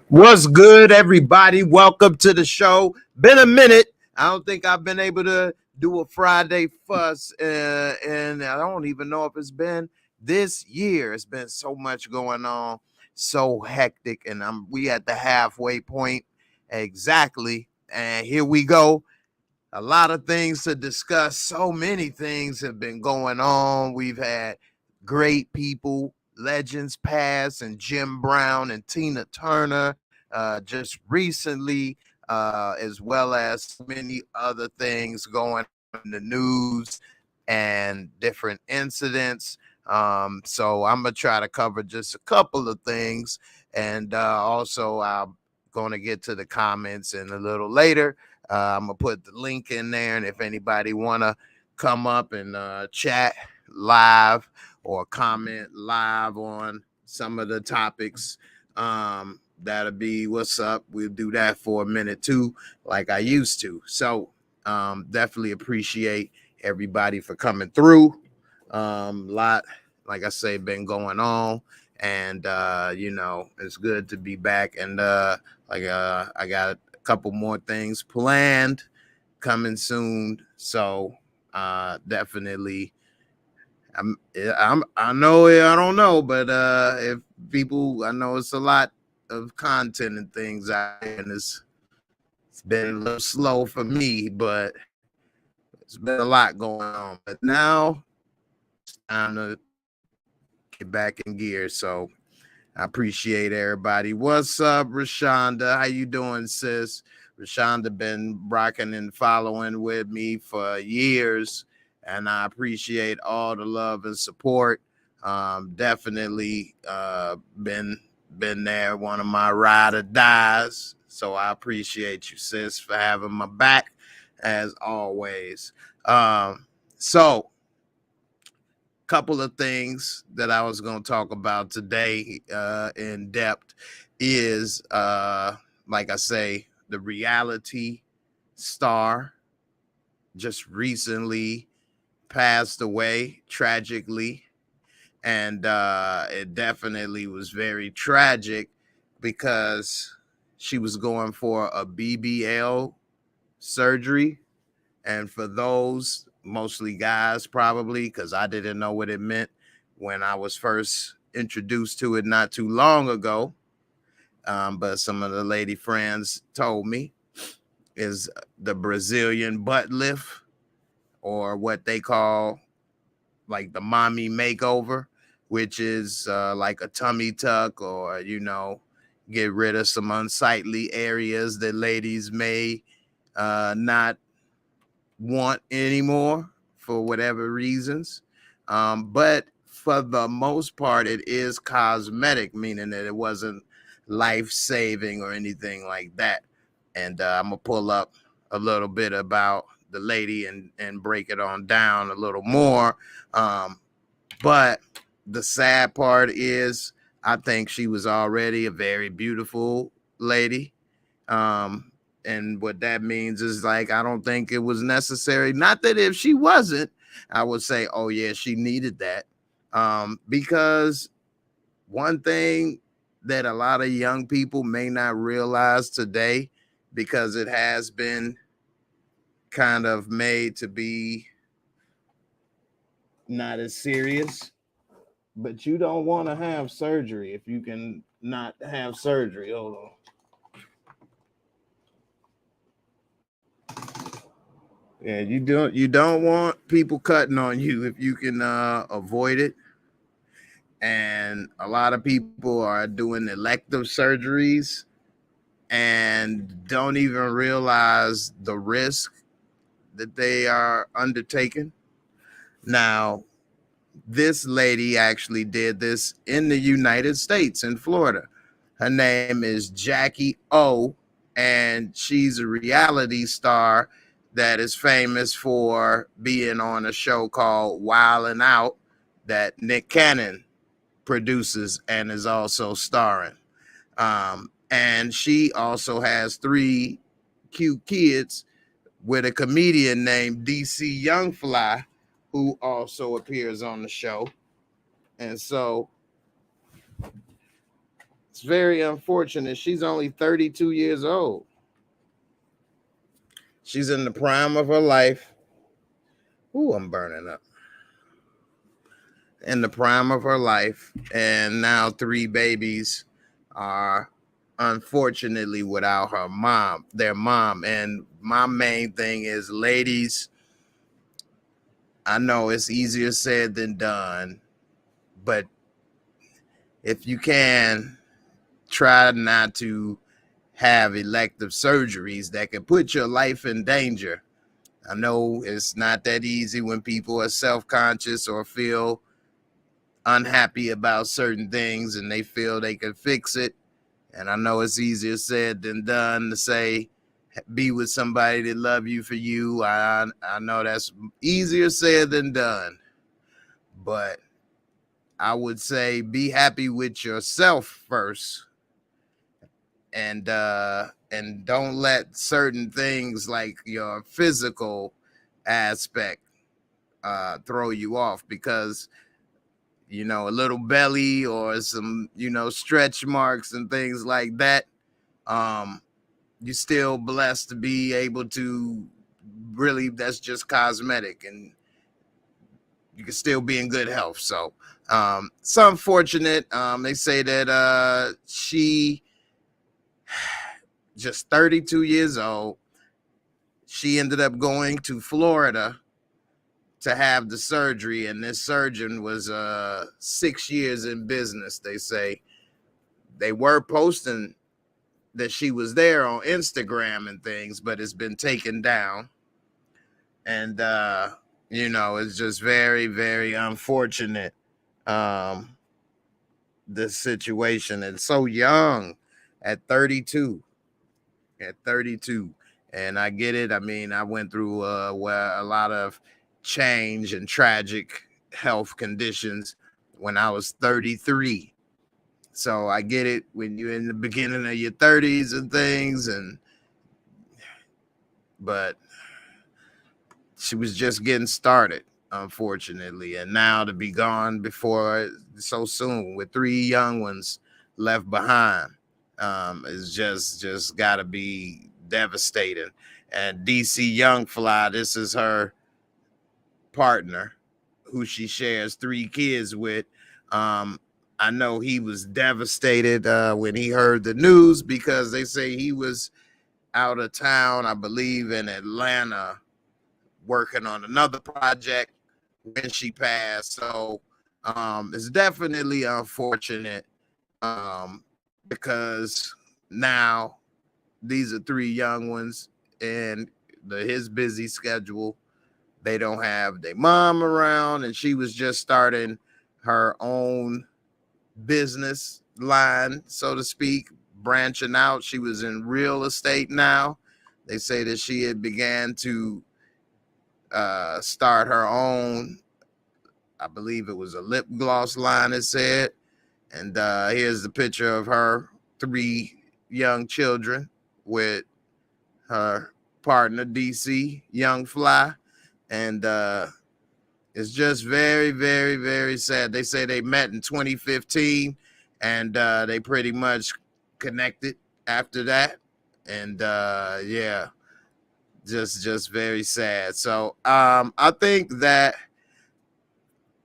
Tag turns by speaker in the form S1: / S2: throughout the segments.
S1: What's good, everybody? Welcome to the show. Been a minute. I don't think I've been able to do a Friday fuss, and I don't even know if it's been this year. It's been so much going on, so hectic, and we at the halfway point exactly. And here we go. A lot of things to discuss. So many things have been going on. We've had great people, legends past, and Jim Brown and Tina Turner just recently, as well as many other things going on in the news and different incidents. So I'm gonna try to cover just a couple of things, and also I'm going to get to the comments in a little later. I'm gonna put the link in there, and if anybody wanna come up and chat live or comment live on some of the topics, that'll be what's up. We'll do that for a minute too, like I used to. So definitely appreciate everybody for coming through. Lot, like I say, been going on, and it's good to be back. And I got couple more things planned coming soon, so definitely I know I don't know, but if people, I know it's a lot of content and things out there, and it's been a little slow for me, but it's been a lot going on. But now it's time to get back in gear, so I appreciate everybody. What's up, Rashonda? How you doing, sis? Rashonda been rocking and following with me for years, and I appreciate all the love and support. Definitely been there, one of my ride or dies. So I appreciate you, sis, for having my back as always. So couple of things that I was going to talk about today in depth is, like I say, the reality star just recently passed away tragically. And it definitely was very tragic because she was going for a BBL surgery. And for those, mostly guys probably, because I didn't know what it meant when I was first introduced to it not too long ago. But some of the lady friends told me is the Brazilian butt lift, or what they call like the mommy makeover, which is like a tummy tuck, or, get rid of some unsightly areas that ladies may not want anymore for whatever reasons. But for the most part, it is cosmetic, meaning that it wasn't life-saving or anything like that. And I'm gonna pull up a little bit about the lady and break it on down a little more. But the sad part is, I think she was already a very beautiful lady. And what that means is, like, I don't think it was necessary. Not that if she wasn't, I would say, oh yeah, she needed that. Because one thing that a lot of young people may not realize today, because it has been kind of made to be not as serious, but you don't want to have surgery if you can not have surgery. Hold on. Yeah, you don't want people cutting on you if you can avoid it. And a lot of people are doing elective surgeries and don't even realize the risk that they are undertaking. Now, this lady actually did this in the United States, in Florida. Her name is Jackie O, and she's a reality star that is famous for being on a show called Wild and Out that Nick Cannon produces and is also starring. And she also has 3 cute kids with a comedian named DC Youngfly, who also appears on the show. And so It's very unfortunate. She's only 32 years old. She's in the prime of her life. Ooh, I'm burning up. In the prime of her life, and now 3 babies are unfortunately without their mom. And my main thing is, ladies, I know it's easier said than done, but if you can, try not to have elective surgeries that could put your life in danger. I know it's not that easy when people are self-conscious or feel unhappy about certain things and they feel they can fix it. And I know it's easier said than done to say, be with somebody that love you for you. I know that's easier said than done. But I would say be happy with yourself first. And don't let certain things like your physical aspect throw you off, because a little belly or some stretch marks and things like that, you're still blessed to be able to really, that's just cosmetic, and you can still be in good health. So it's unfortunate. They say that she just 32 years old. She ended up going to Florida to have the surgery, and this surgeon was 6 years in business. They say they were posting that she was there on Instagram and things, but it's been taken down. And it's just very, very unfortunate, this situation. And so young, at 32. And I get it. I mean, I went through a lot of change and tragic health conditions when I was 33. So I get it when you're in the beginning of your 30s and things, but she was just getting started, unfortunately. And now to be gone before so soon with 3 young ones left behind, is just gotta be devastating. And DC Young Fly, this is her partner who she shares 3 kids with. I know he was devastated when he heard the news, because they say he was out of town, I believe in Atlanta, working on another project when she passed. So it's definitely unfortunate, because now these are 3 young ones, and his busy schedule, they don't have their mom around, and she was just starting her own business line, so to speak, branching out. She was in real estate now. They say that she had began to start her own, I believe it was a lip gloss line, it said. And here's the picture of her 3 young children with her partner, DC Young Fly. And it's just very, very, very sad. They say they met in 2015, and they pretty much connected after that. And yeah, just very sad. So I think that,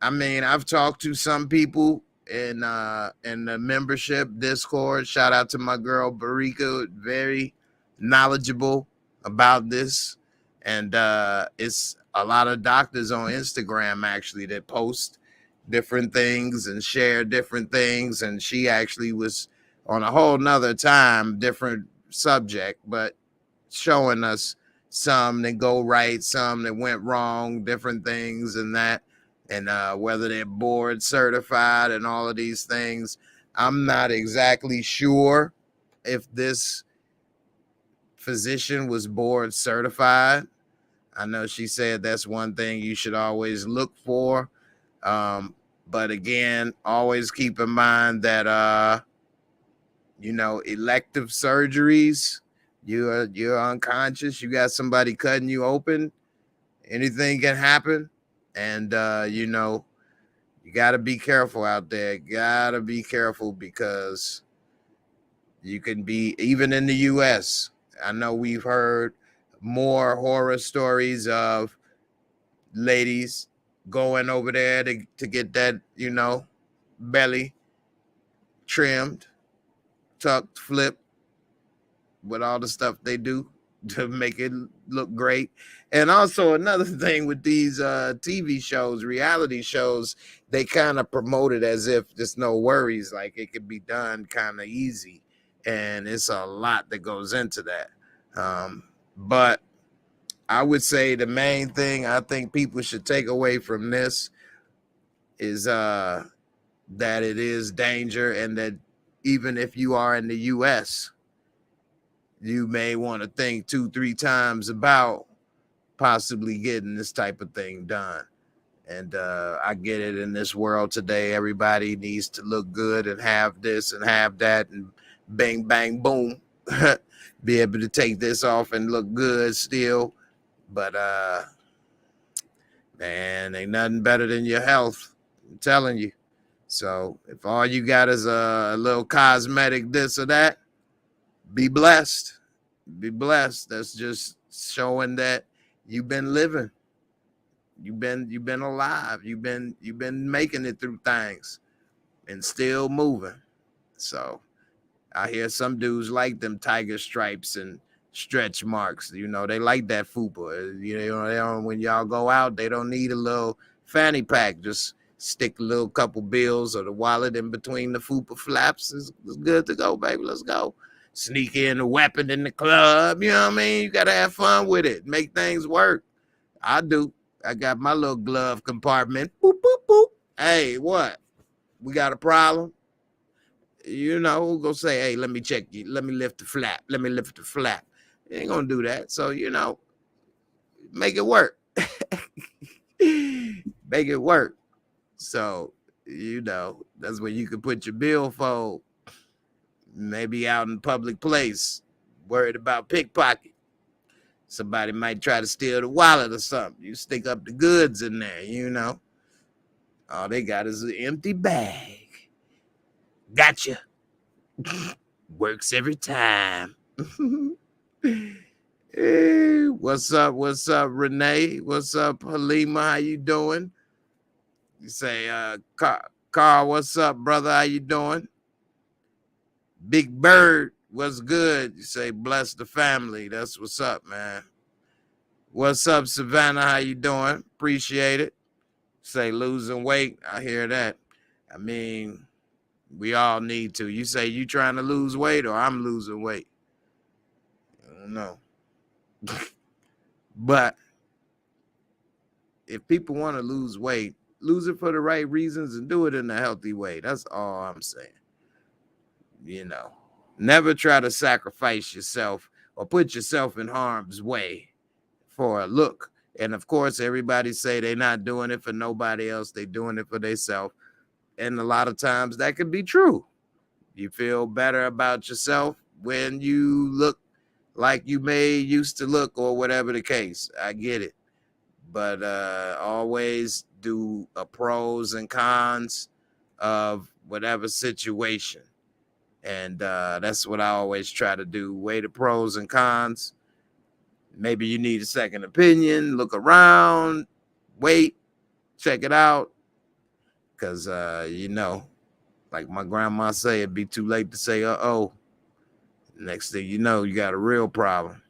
S1: I mean, I've talked to some people in the membership Discord. Shout out to my girl Barika, very knowledgeable about this. And it's a lot of doctors on Instagram actually that post different things and share different things. And she actually was on a whole nother time, different subject, but showing us some that go right, some that went wrong, different things and that. And whether they're board certified and all of these things. I'm not exactly sure if this physician was board certified. I know she said that's one thing you should always look for. But again, always keep in mind that, elective surgeries, you're unconscious, you got somebody cutting you open, anything can happen. And, you got to be careful out there. Got to be careful, because You can be, even in the US, I know we've heard more horror stories of ladies going over there to get that, belly trimmed, tucked, flipped, with all the stuff they do to make it look great. And also another thing with these TV shows, reality shows, they kind of promote it as if there's no worries, like it could be done kind of easy. And it's a lot that goes into that. But I would say the main thing I think people should take away from this is that it is danger, and that even if you are in the US, you may want to think 2-3 times about possibly getting this type of thing done. And I get it, in this world today, everybody needs to look good and have this and have that and bang, bang, boom, be able to take this off and look good still. But man, ain't nothing better than your health, I'm telling you. So if all you got is a little cosmetic this or that, be blessed. Be blessed. That's just showing that you've been living. You've been alive. You've been making it through things and still moving. So I hear some dudes like them tiger stripes and stretch marks. They like that fupa. They don't, when y'all go out, they don't need a little fanny pack. Just stick a little couple bills or the wallet in between the fupa flaps. It's good to go, baby. Let's go. Sneak in a weapon in the club. You know what I mean? You got to have fun with it. Make things work. I do. I got my little glove compartment. Boop, boop, boop. Hey, what? We got a problem? Who's going to say, hey, let me check you. Let me lift the flap. Let me lift the flap. You ain't going to do that. So, make it work. Make it work. So, that's where you can put your billfold. Maybe out in public place, worried about pickpocket. Somebody might try to steal the wallet or something. You stick up the goods in there, All they got is an empty bag. Gotcha. Works every time. Hey, what's up? What's up, Renee? What's up, Halima? How you doing? You say, Carl, what's up, brother? How you doing? Big Bird, what's good? You say, bless the family. That's what's up, man. What's up, Savannah? How you doing? Appreciate it. Say, losing weight. I hear that. I mean, we all need to. You say you trying to lose weight, or I'm losing weight? I don't know. But if people want to lose weight, lose it for the right reasons and do it in a healthy way. That's all I'm saying. Never try to sacrifice yourself or put yourself in harm's way for a look. And of course, everybody say they're not doing it for nobody else. They're doing it for themselves. And a lot of times that could be true. You feel better about yourself when you look like you may used to look, or whatever the case. I get it. But always do a pros and cons of whatever situation. And that's what I always try to do. Weigh the pros and cons. Maybe you need a second opinion. Look around. Wait. Check it out. Because, like my grandma say, it'd be too late to say, uh-oh. Next thing you know, you got a real problem.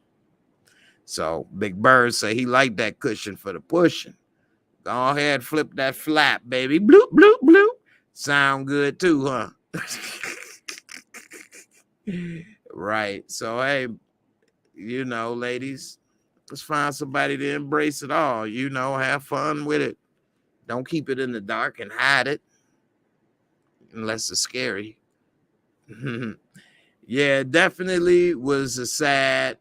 S1: So Big Bird say he like that cushion for the pushing. Go ahead, flip that flap, baby. Bloop, bloop, bloop. Sound good too, huh? Right. So, hey, ladies, let's find somebody to embrace it all. Have fun with it. Don't keep it in the dark and hide it unless it's scary. Yeah, it definitely was a sad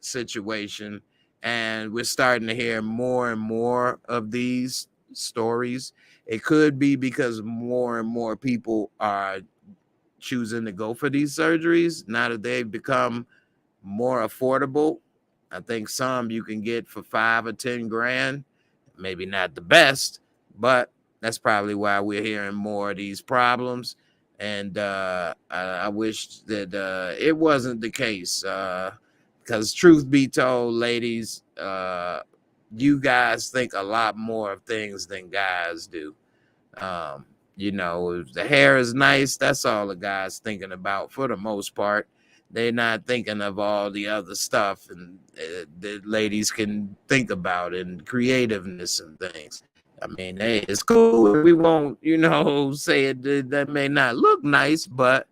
S1: situation. And we're starting to hear more and more of these stories. It could be because more and more people are choosing to go for these surgeries now that they've become more affordable. I think some you can get for 5 or 10 grand. Maybe not the best, but that's probably why we're hearing more of these problems. And I wish that it wasn't the case. Because truth be told, ladies, you guys think a lot more of things than guys do. You know, if the hair is nice, that's all the guy's thinking about for the most part. They're not thinking of all the other stuff and that ladies can think about and creativeness and things. I mean, hey, it's cool. We won't, you know, say it that may not look nice, but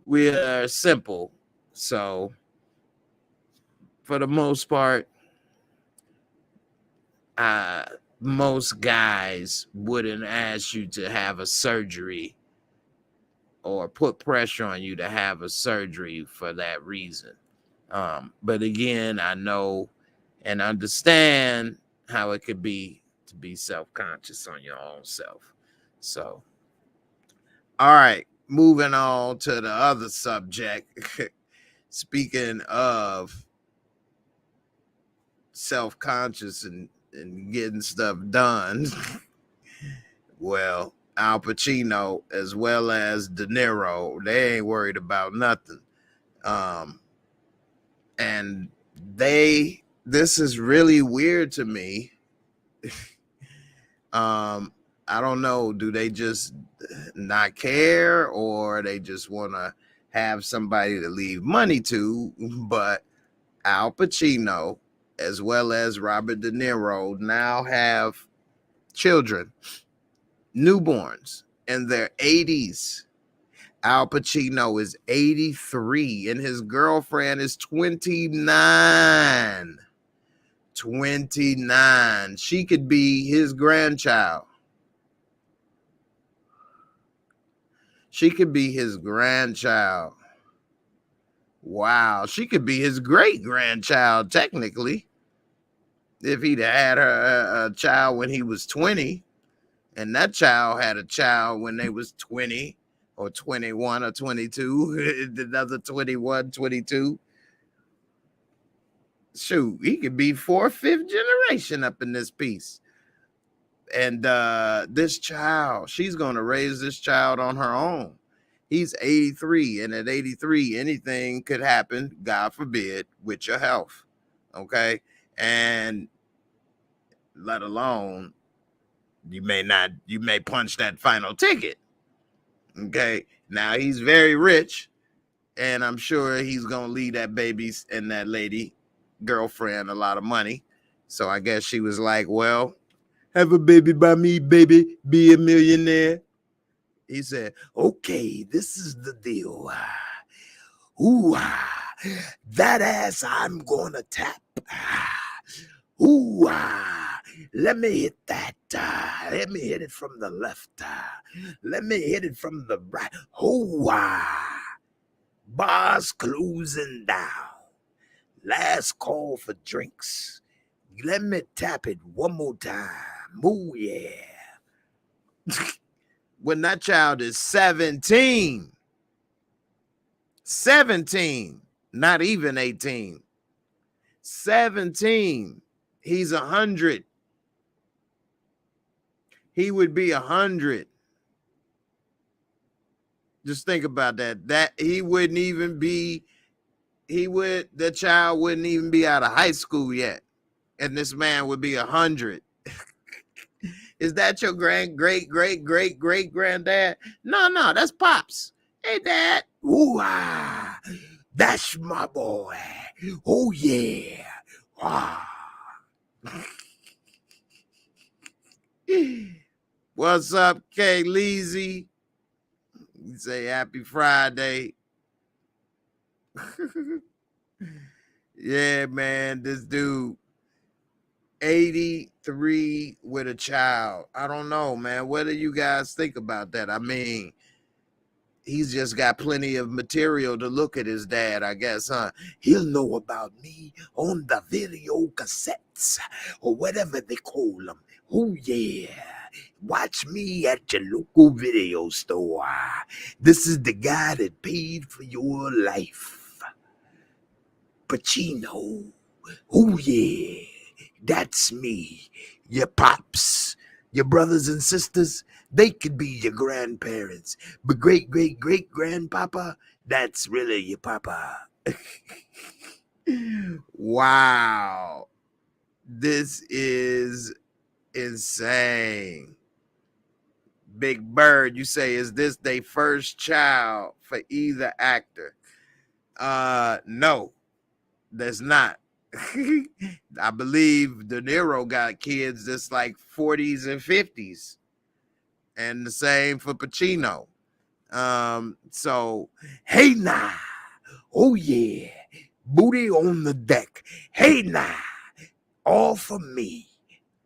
S1: we are simple. So for the most part, most guys wouldn't ask you to have a surgery or put pressure on you to have a surgery for that reason. But again, I know and understand how it could be to be self-conscious on your own self. So, all right, moving on to the other subject. Speaking of self-conscious and getting stuff done, well, Al Pacino as well as Dinero, they ain't worried about nothing. And this is really weird to me. I don't know, do they just not care, or they just want to have somebody to leave money to? But Al Pacino as well as Robert De Niro now have children, newborns in their 80s. Al Pacino is 83 and his girlfriend is 29. 29. She could be his grandchild. She could be his grandchild. Wow. She could be his great grandchild, technically, if he'd had her a child when he was 20, and that child had a child when they was 20 or 21 or 22, another 21, 22. Shoot, he could be fourth, fifth generation up in this piece. And this child, she's going to raise this child on her own. He's 83, and at 83, anything could happen, God forbid, with your health. Okay? And let alone, you may punch that final ticket. Okay? Now, he's very rich, and I'm sure he's going to leave that baby and that lady girlfriend a lot of money. So I guess she was like, well, have a baby by me, baby, be a millionaire. He said, okay, this is the deal. Ooh, that ass I'm gonna tap. Ooh, let me hit that. Let me hit it from the left. Let me hit it from the right. Ooh, bars closing down. Last call for drinks. Let me tap it one more time. Ooh, yeah. When that child is 17, not even 18, 17, he's 100. He would be 100. Just think about that. That he wouldn't even be, the child wouldn't even be out of high school yet. And this man would be 100. Is that your great granddad? No, that's Pops. Hey, Dad. Ooh, that's my boy. Oh, yeah. What's up, K Leezy? You say happy Friday. Yeah, man, this dude, 83 with a child. I don't know, man. What do you guys think about that? I mean, he's just got plenty of material to look at his dad, I guess, huh? He'll know about me on the video cassettes or whatever they call them. Oh, yeah. Watch me at your local video store. This is the guy that paid for your life. Pacino. Oh, yeah. That's me, your Pops. Your brothers and sisters, they could be your grandparents. But great-great-great-grandpapa, that's really your papa. Wow. This is insane. Big Bird, you say, is this their first child for either actor? No, that's not. I believe Dinero got kids that's like 40s and 50s. And the same for Pacino. So, hey now. Oh yeah. Booty on the deck. Hey now. All for me.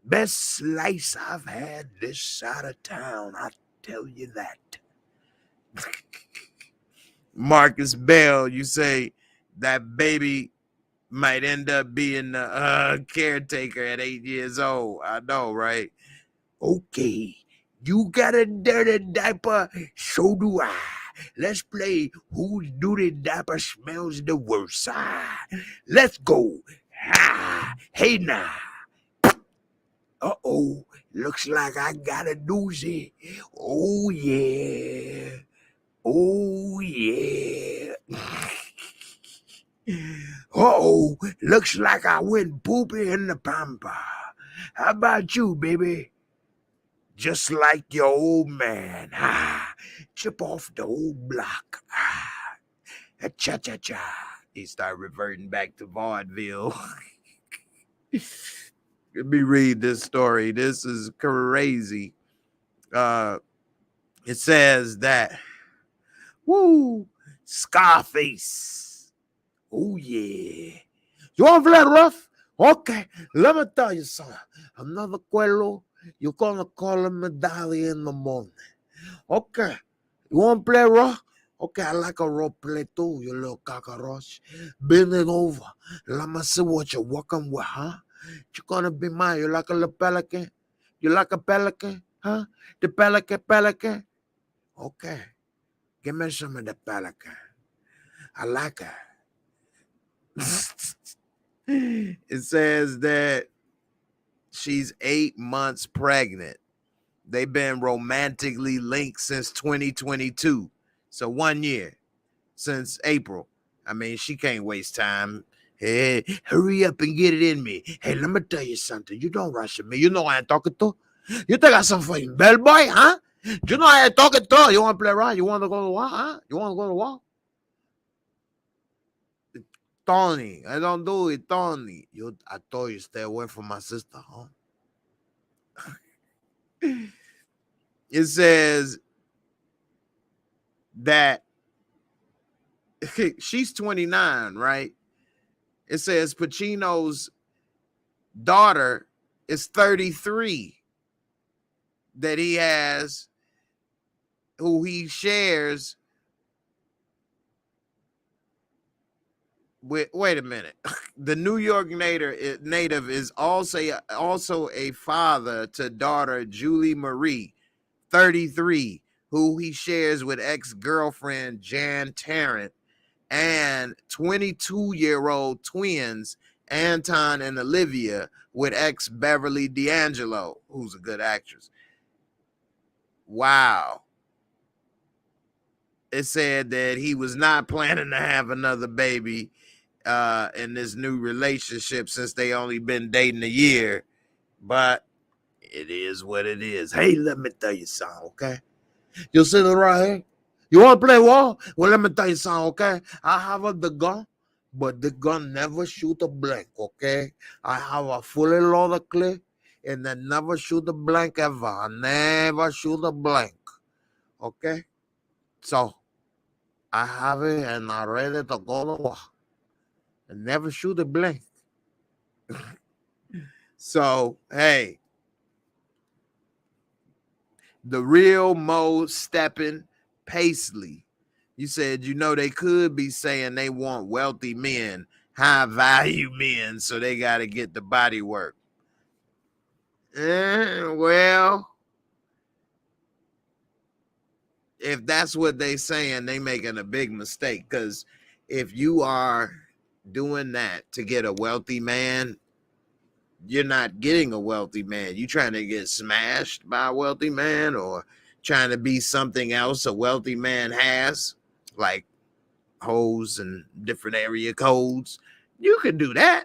S1: Best slice I've had this side of town, I tell you that. Marcus Bell, you say that baby might end up being the caretaker at 8 years old. I know, right? Okay, you got a dirty diaper, so do I. Let's play whose dirty diaper smells the worst. Let's go. Hey now. Uh-oh, looks like I got a doozy. Oh, yeah. Oh, yeah. Uh-oh, looks like I went poopy in the pampa. How about you, baby? Just like your old man. Chip off the old block. Cha-cha-cha. He started reverting back to vaudeville. Let me read this story. This is crazy. It says that, Scarface. Oh, yeah. You want to play rough? Okay, let me tell you something. Another Quello, you're going to call him Medallia in the morning. Okay, you want to play rough? Okay, I like a raw play too, you little cockroach. Bend it over. Let me see what you're working with, huh? You're going to be mine. You like a little pelican? You like a pelican, huh? The pelican? Okay, give me some of the pelican. I like it. It says that she's 8 months pregnant. They've been romantically linked since 2022. So 1 year since April. I mean, she can't waste time. Hey, hurry up and get it in me. Hey, let me tell you something. You don't rush me. You know I ain't talking to. You think I some fucking bellboy, huh? You know I ain't talking to. You want to play around? You want to go to war, huh? You want to go to war? Tony, I don't do it, Tony. I told you stay away from my sister, huh? It says that she's 29, right? It says Pacino's daughter is 33 that he has, who he shares with. Wait a minute. The New York native is also a father to daughter Julie Marie, 33, who he shares with ex-girlfriend Jan Tarrant, and 22-year-old twins Anton and Olivia with ex-Beverly D'Angelo, who's a good actress. Wow. It said that he was not planning to have another baby in this new relationship since they only been dating a year, but it is what it is. Hey, let me tell you something, okay? You sitting right here? You want to play war? Well, let me tell you something, okay? I have the gun, but the gun never shoot a blank, okay? I have a fully loaded clip, and they never shoot a blank ever. I never shoot a blank, okay? So, I have it, and I'm ready to go to war. And never shoot a blank. So, hey, the real Mo Steppin Paisley. You said, they could be saying they want wealthy men, high value men, so they got to get the body work. Well, if that's what they saying, they making a big mistake, because if you are doing that to get a wealthy man, you're not getting a wealthy man. You trying to get smashed by a wealthy man, or trying to be something else a wealthy man has, like hoes and different area codes. You could do that.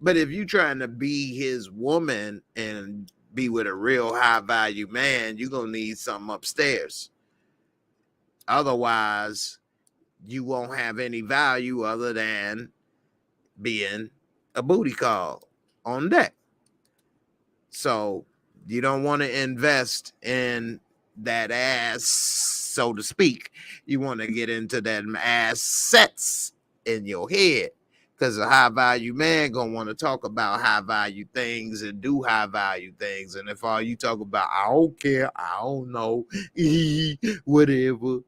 S1: But if you trying to be his woman and be with a real high value man, you're going to need something upstairs. Otherwise, you won't have any value other than being a booty call on deck. So you don't want to invest in that ass, so to speak. You want to get into that assets in your head, because a high value man gonna want to talk about high value things and do high value things. And if all you talk about, I don't care, I don't know, whatever,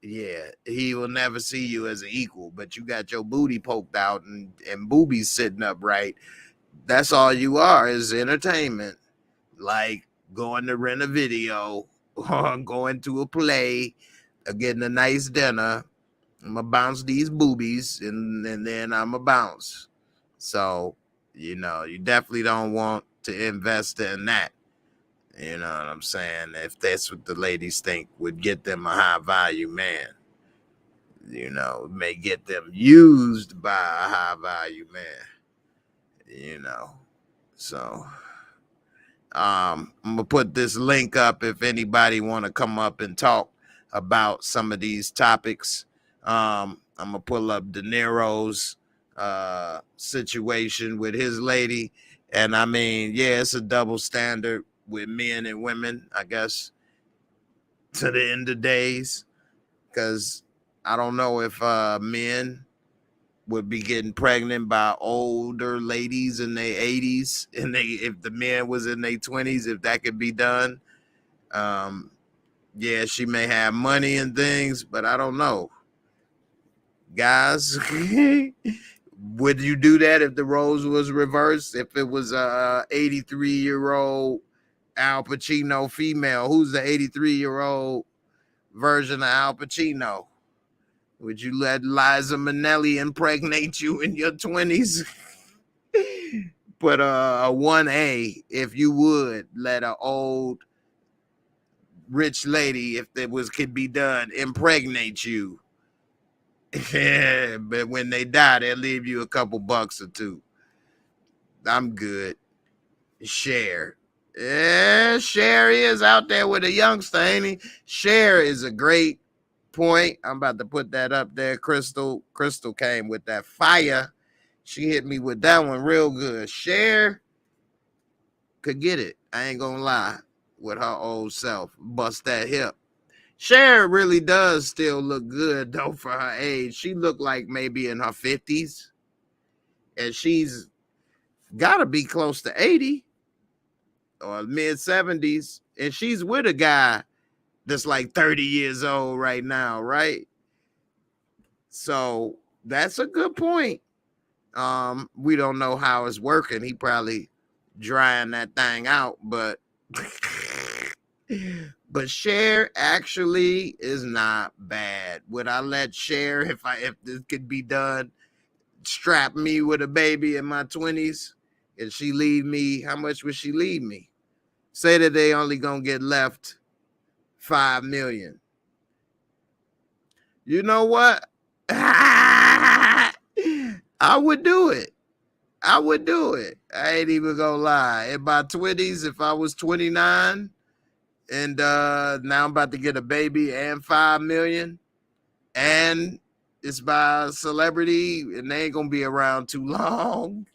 S1: yeah, he will never see you as an equal. But you got your booty poked out and boobies sitting up right. That's all you are, is entertainment. Like going to rent a video or going to a play or getting a nice dinner. I'm gonna bounce these boobies and then I'm gonna bounce. So, you definitely don't want to invest in that. You know what I'm saying? If that's what the ladies think would get them a high value man, it may get them used by a high value man, So I'm gonna put this link up if anybody want to come up and talk about some of these topics. I'm gonna pull up Dinero's situation with his lady, and I mean, yeah, it's a double standard with men and women, I guess, to the end of days, because I don't know if men would be getting pregnant by older ladies in their 80s, and if the man was in their 20s, if that could be done. Yeah, she may have money and things, but I don't know. Guys, would you do that if the roles was reversed? If it was a 83-year-old Al Pacino female, who's the 83-year-old version of Al Pacino? Would you let Liza Minnelli impregnate you in your 20s? But a 1A, if you would let an old rich lady, if it could be done, impregnate you. Yeah, but when they die, they'll leave you a couple bucks or two. I'm good. Cher. Yeah, Cher is out there with a youngster, ain't he? Cher is a great point. I'm about to put that up there. Crystal came with that fire. She hit me with that one real good. Cher could get it. I ain't gonna lie. With her old self, bust that hip. Cher really does still look good though for her age. She looked like maybe in her 50s, and she's got to be close to 80 or mid 70s, and she's with a guy that's like 30 years old right now, right? So that's a good point. We don't know how it's working. He probably drying that thing out, but Cher actually is not bad. Would I let Cher, if this could be done, strap me with a baby in my 20s, and she leave me? How much would she leave me? Say that they only gonna get left $5 million. You know what? I would do it. I ain't even gonna lie. In my 20s, if I was 29 and now I'm about to get a baby and $5 million, and it's by a celebrity and they ain't gonna be around too long.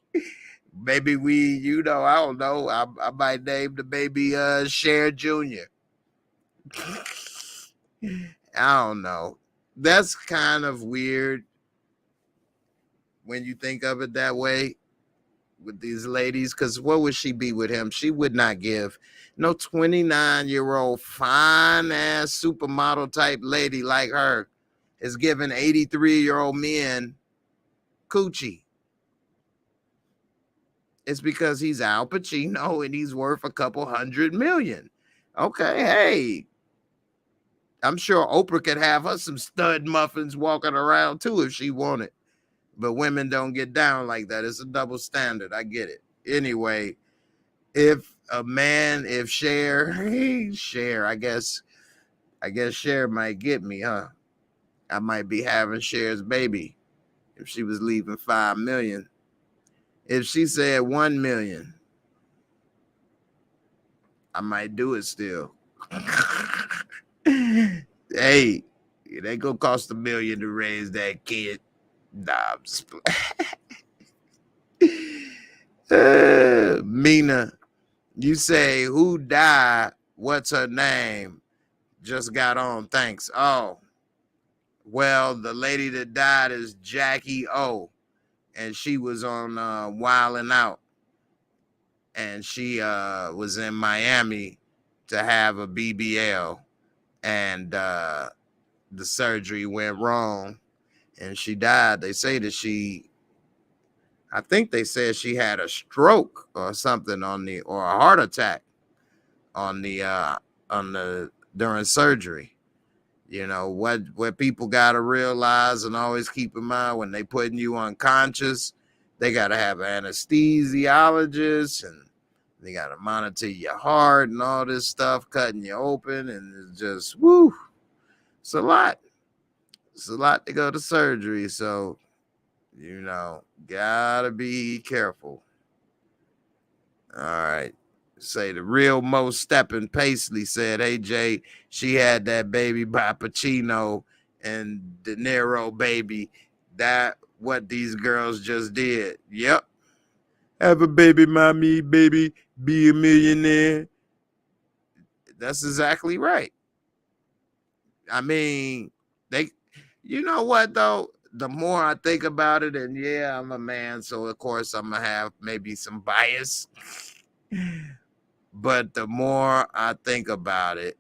S1: Maybe I don't know. I might name the baby Cher Jr. I don't know. That's kind of weird when you think of it that way with these ladies, because what would she be with him? She would not give no 29-year-old fine ass supermodel type lady like her is giving 83-year-old men coochie. It's because he's Al Pacino and he's worth a couple $100 million. Okay, hey, I'm sure Oprah could have her some stud muffins walking around too if she wanted. but women don't get down like that. It's a double standard. I get it. Anyway, if Cher, I guess Cher might get me, huh? I might be having Cher's baby if she was leaving 5 million. If she said 1 million, I might do it still. Hey, it ain't gonna cost $1 million to raise that kid. Nah, I'm just Mina, you say who died? What's her name? Just got on. Thanks. Oh, well, the lady that died is Jackie O, and she was on Wildin' Out, and she was in Miami to have a BBL, and the surgery went wrong, and she died. They say that I think they said she had a stroke or something or a heart attack on the during surgery. You know what people gotta realize and always keep in mind when they putting you unconscious, they gotta have an anesthesiologist and they gotta monitor your heart and all this stuff, cutting you open, and it's just woo. It's a lot. It's a lot to go to surgery, so gotta be careful. All right. Say the real Mo Steppin Paisley said, "Hey Jay, she had that baby by Pacino and Dinero, baby. That what these girls just did. Yep. Have a baby, mommy, baby, be a millionaire." That's exactly right. I mean, you know what though? The more I think about it, and yeah, I'm a man, so of course I'm gonna have maybe some bias. But the more I think about it,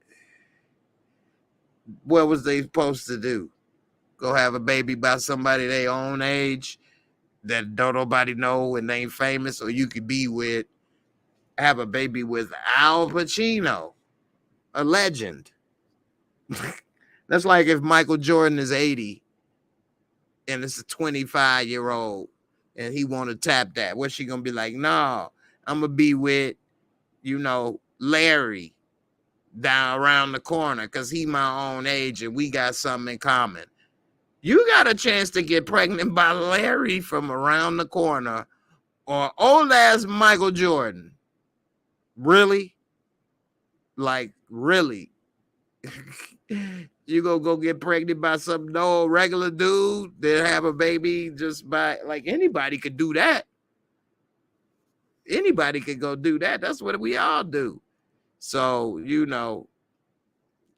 S1: what was they supposed to do? Go have a baby by somebody their own age that don't nobody know and ain't famous, or you could have a baby with Al Pacino, a legend. That's like if Michael Jordan is 80 and it's a 25-year-old and he want to tap that. What's she gonna be like? No, I'm gonna be with, Larry down around the corner because he my own age and we got something in common. You got a chance to get pregnant by Larry from around the corner or old ass Michael Jordan. Really? Like, really? You go get pregnant by some no regular dude that have a baby just by, like, anybody could do that. Anybody could go do that. That's what we all do. So,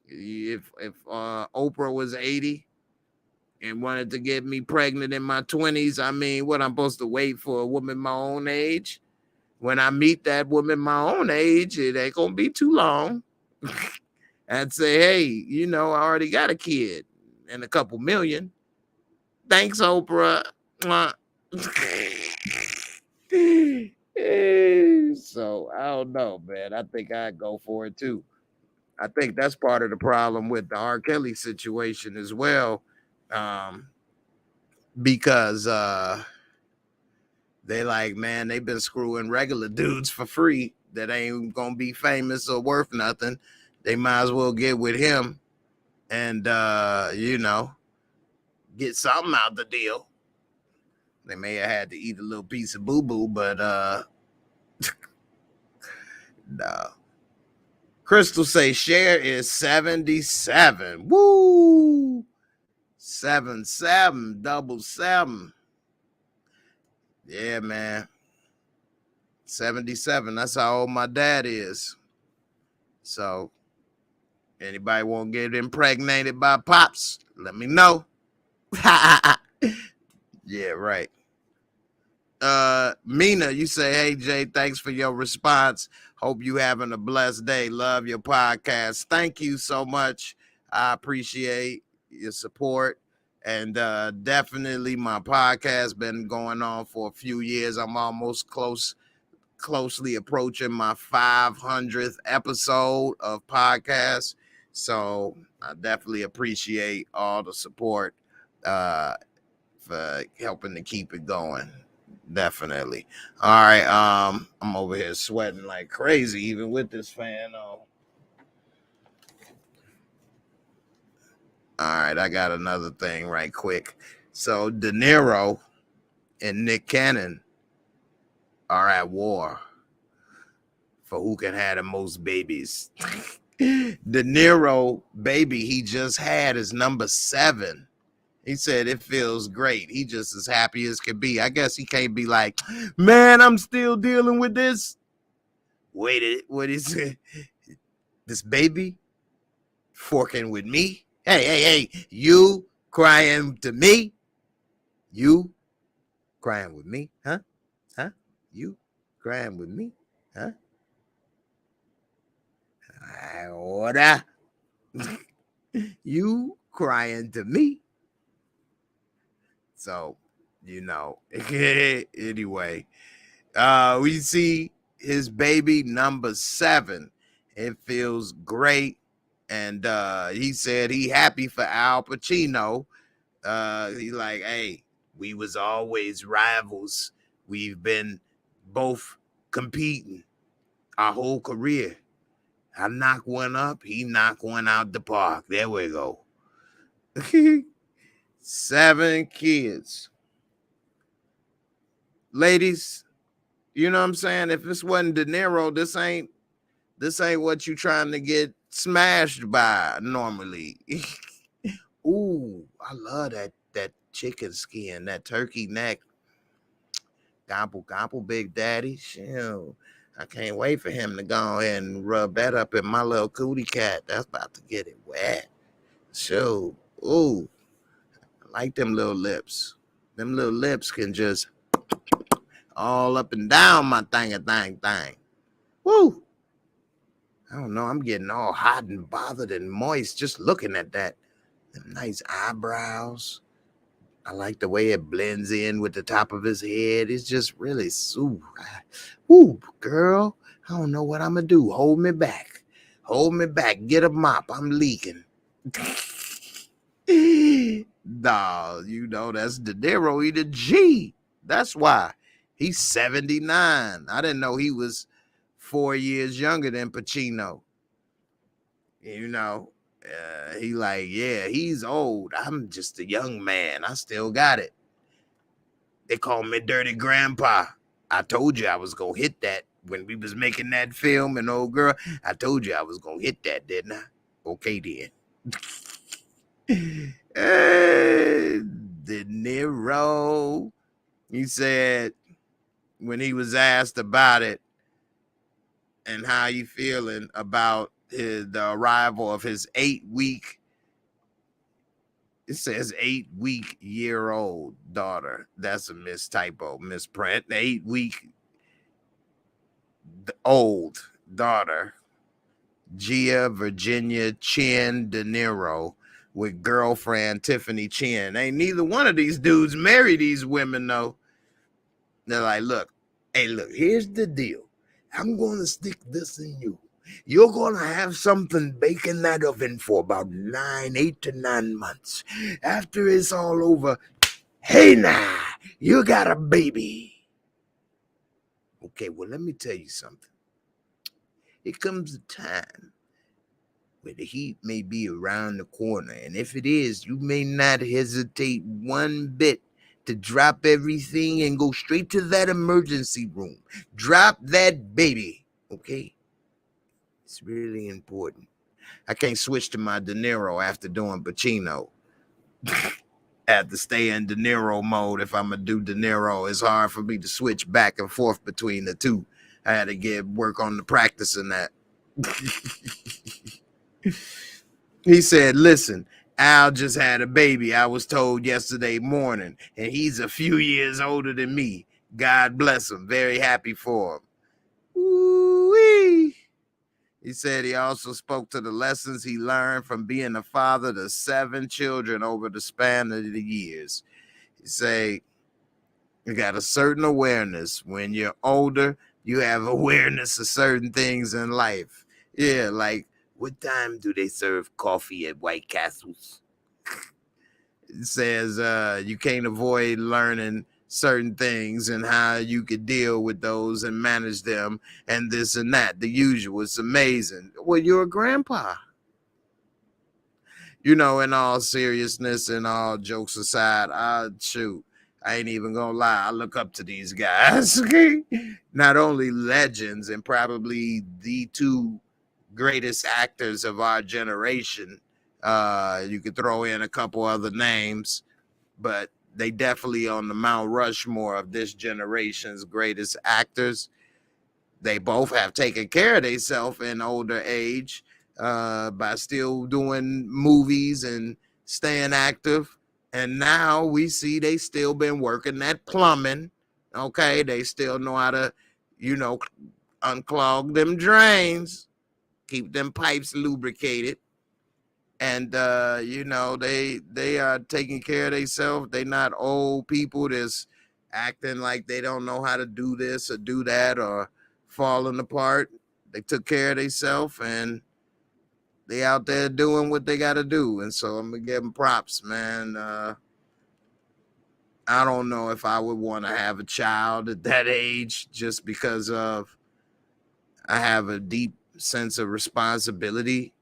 S1: if Oprah was 80 and wanted to get me pregnant in my 20s, I mean, what I'm supposed to wait for a woman my own age? When I meet that woman my own age, it ain't gonna be too long. I'd say, hey, I already got a kid and a couple million. Thanks, Oprah. So I don't know, man. I think I'd go for it too. I think that's part of the problem with the R. Kelly situation as well. Because they like, man, they've been screwing regular dudes for free that ain't gonna be famous or worth nothing. They might as well get with him and get something out the deal. They may have had to eat a little piece of boo-boo, but no. Crystal say Cher is 77. Woo! 77, double seven. Yeah, man. 77. That's how old my dad is. So, anybody want to get impregnated by Pops? Let me know. Yeah, right. Mina, you say, hey, Jay, thanks for your response. Hope you having a blessed day. Love your podcast. Thank you so much. I appreciate your support. And definitely my podcast been going on for a few years. I'm almost closely approaching my 500th episode of podcast. So I definitely appreciate all the support for for helping to keep it going. Definitely. All right. I'm over here sweating like crazy, even with this fan on. All right, I got another thing right quick. So Dinero and Nick Cannon are at war for who can have the most babies. Dinero baby he just had is number 7. He said it feels great. He just as happy as could be. I guess he can't be like, man, I'm still dealing with this. Wait, what is it? This baby forking with me? Hey, you crying to me? You crying with me? Huh? You crying with me? Huh? Ahora. You crying to me? So, anyway, we see his baby number 7. It feels great. And he said he happy for Al Pacino. He like, hey, we was always rivals. We've been both competing our whole career. I knock one up, he knock one out the park. There we go. 7 kids. Ladies, you know what I'm saying? If this wasn't Dinero, this ain't what you trying to get smashed by normally. Ooh, I love that chicken skin, that turkey neck. Gobble, gobble, Big Daddy. Shoot. I can't wait for him to go ahead and rub that up in my little cootie cat. That's about to get it wet. Shoot. Ooh, I like them little lips. Them little lips can just all up and down my thing. Woo. I don't know. I'm getting all hot and bothered and moist just looking at that. Them nice eyebrows. I like the way it blends in with the top of his head. It's just really, ooh, girl, I don't know what I'm going to do. Hold me back. Get a mop. I'm leaking. No, that's Dinero. He the G. That's why. He's 79. I didn't know he was 4 years younger than Pacino. He like, yeah, he's old. I'm just a young man. I still got it. They call me Dirty Grandpa. I told you I was going to hit that when we was making that film. And old girl, I told you I was going to hit that, didn't I? Okay, then. Dinero. He said when he was asked about it and how he feeling about the arrival of his 8-week, it says 8-week-year-old daughter. That's a misprint. 8-week old daughter, Gia Virginia Chin Dinero, with girlfriend Tiffany Chin. Ain't neither one of these dudes marry these women, though. They're like, look, here's the deal. I'm going to stick this in you. You're going to have something baking that oven for about 8 to 9 months. After it's all over, hey, now, you got a baby. Okay, well, let me tell you something. It comes a time where the heat may be around the corner. And if it is, you may not hesitate one bit to drop everything and go straight to that emergency room. Drop that baby, okay? It's really important. I can't switch to my Dinero after doing Pacino. I have to stay in Dinero mode if I'm going to do Dinero. It's hard for me to switch back and forth between the two. I had to work on the practicing that. He said, listen, Al just had a baby. I was told yesterday morning, and he's a few years older than me. God bless him. Very happy for him. Ooh-wee. He said he also spoke to the lessons he learned from being a father to 7 children over the span of the years. He said, you got a certain awareness. When you're older, you have awareness of certain things in life. Yeah, like, what time do they serve coffee at White Castles? It says you can't avoid learning certain things and how you could deal with those and manage them and this and that. The usual. It's amazing. Well, you're a grandpa. You know, in all seriousness and all jokes aside, I ain't even gonna lie. I look up to these guys. Not only legends and probably the two greatest actors of our generation. You could throw in a couple other names, but they definitely on the Mount Rushmore of this generation's greatest actors. They both have taken care of themselves in older age by still doing movies and staying active. And now we see they still been working that plumbing. Okay, they still know how to, unclog them drains, keep them pipes lubricated. And they are taking care of themselves. They not old people that's acting like they don't know how to do this or do that or falling apart. They took care of themselves and they out there doing what they got to do. And so I'm gonna give them props, man. I don't know if I would want to have a child at that age just because of I have a deep sense of responsibility.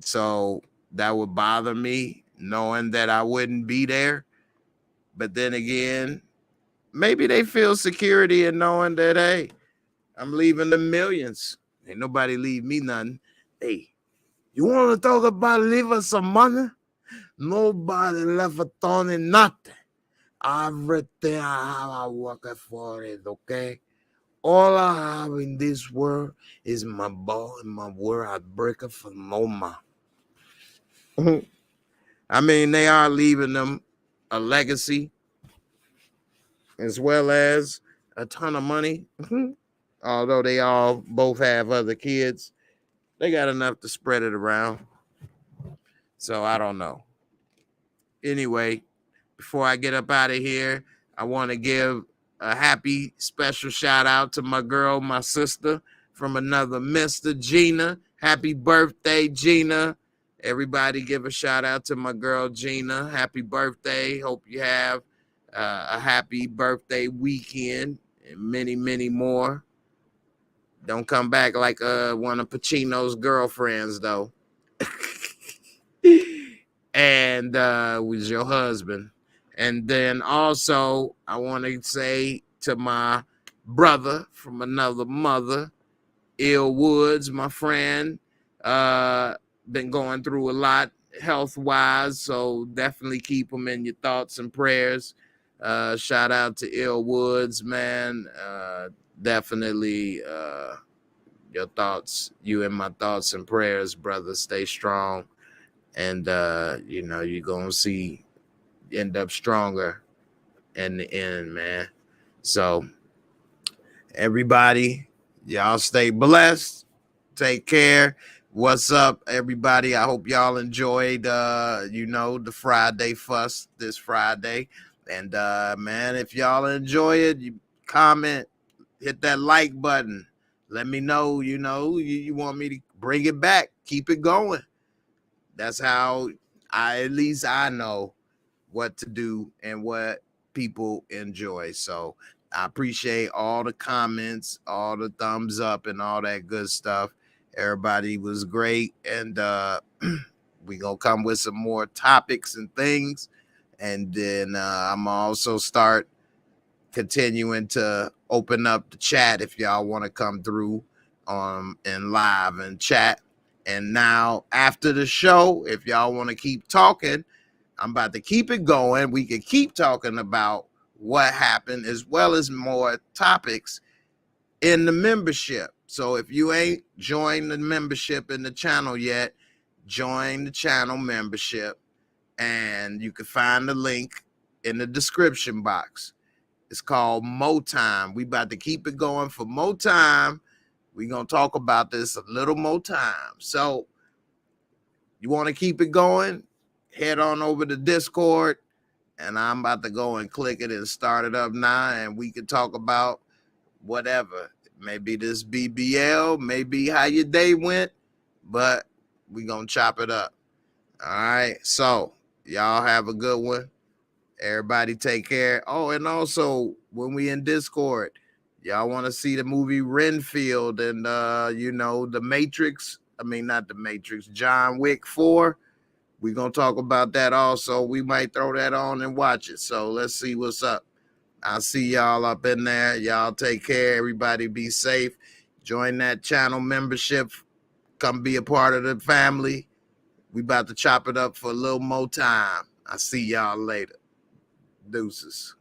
S1: So that would bother me knowing that I wouldn't be there. But then again, maybe they feel security in knowing that, hey, I'm leaving the millions. Ain't nobody leave me nothing. Hey, you want to talk about leaving some money? Nobody left a Tony nothing. Everything I have, I work for it, okay? All I have in this world is my ball and my word. I break it for no man. I mean, they are leaving them a legacy as well as a ton of money. Although they all both have other kids, they got enough to spread it around. So I don't know. Anyway, before I get up out of here, I want to give a happy special shout out to my girl, my sister from another Mr. Gina. Happy birthday, Gina. Everybody give a shout out to my girl, Gina. Happy birthday. Hope you have a happy birthday weekend and many, many more. Don't come back like one of Pacino's girlfriends, though. And was your husband. And then also, I want to say to my brother from another mother, Ill Woods, my friend, been going through a lot health-wise, so definitely keep him in your thoughts and prayers. Shout out to Ill Woods, man. Definitely your thoughts, you in my thoughts and prayers, brother. Stay strong. And, you're going to end up stronger in the end, man. So, everybody, y'all stay blessed. Take care. What's up, everybody? I hope y'all enjoyed, the Friday fuss this Friday. And, man, if y'all enjoy it, you comment, hit that like button. Let me know, you want me to bring it back. Keep it going. That's how at least I know what to do and what people enjoy. So I appreciate all the comments, all the thumbs up and all that good stuff. Everybody was great. And we going to come with some more topics and things. And then I'm also start continuing to open up the chat if y'all want to come through and live and chat. And now after the show, if y'all want to keep talking, I'm about to keep it going. We can keep talking about what happened as well as more topics in the membership. So if you ain't joined the membership in the channel yet, join the channel membership. And you can find the link in the description box. It's called Mo Time. We about to keep it going for Mo Time. We're going to talk about this a little more time. So you want to keep it going? Head on over to Discord. And I'm about to go and click it and start it up now. And we can talk about whatever. Maybe this BBL, maybe how your day went. But we're going to chop it up. All right. So Y'all have a good one. Everybody take care. Oh, and also when we in Discord, y'all want to see the movie Renfield and the Matrix. I mean, not the Matrix, John Wick 4. We're gonna talk about that also. We might throw that on and watch it. So let's see what's up. I'll see y'all up in there. Y'all take care. Everybody be safe. Join that channel membership. Come be a part of the family. We about to chop it up for a little more time. I'll see y'all later. Deuces.